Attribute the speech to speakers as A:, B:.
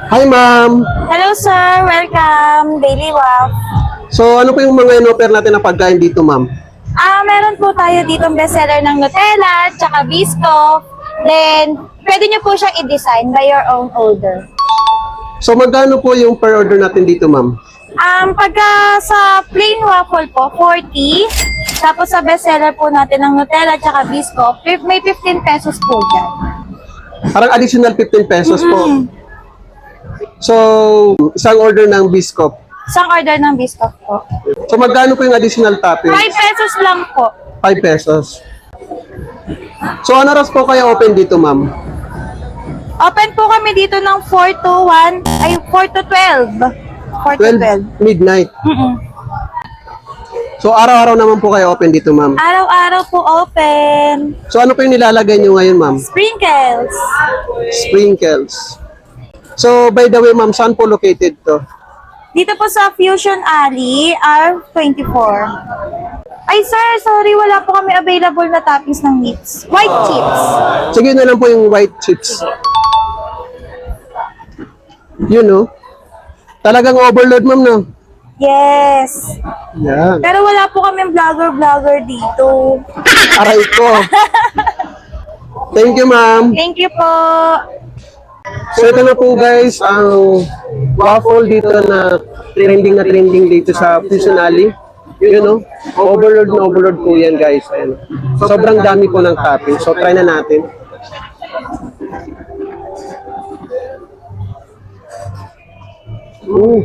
A: Hi, ma'am.
B: Hello sir, welcome, Daily Waf.
A: So, ano po yung mga in-offer natin na pagkain dito, ma'am?
B: Meron po tayo ditong bestseller ng Nutella, tsaka Biscoff. Then, pwede nyo po siyang i-design by your own order.
A: So, magkano po yung per order natin dito, ma'am?
B: Pagka sa plain waffle po, 40. Tapos sa bestseller po natin ng Nutella, tsaka Biscoff, may 15 pesos po dyan.
A: Parang additional 15 pesos po. So, isang order ng Biscoff.
B: Isang order ng Biscoff po.
A: So, magkano po yung additional
B: 5
A: toppings?
B: pesos lang po.
A: 5 pesos. So, ano oras po kayo open dito, ma'am?
B: Open po kami dito ng 4 to 12. 4 to 12.
A: Midnight.
B: Mm-mm.
A: So, araw-araw naman po kayo open dito, ma'am.
B: Araw-araw po open.
A: So, ano po yung nilalagay nyo ngayon, ma'am?
B: Sprinkles.
A: Sprinkles. So, by the way, ma'am, saan po located to?
B: Dito po sa Fusion Alley, R24. Ay sir, sorry, wala po kami available na toppings ng meats. White chips.
A: Sige na lang po yung white chips. Yun, no? Talagang overload, ma'am, no?
B: Yes.
A: Yan.
B: Pero wala po kami vlogger dito.
A: Aray ko. Thank you, ma'am.
B: Thank you po.
A: So, ito na po, guys, ang waffle dito na trending dito sa Fusion Alley. Yun, no? Overload po yan, guys. Ayan. Sobrang dami po ng topping. So, try na natin. Mm.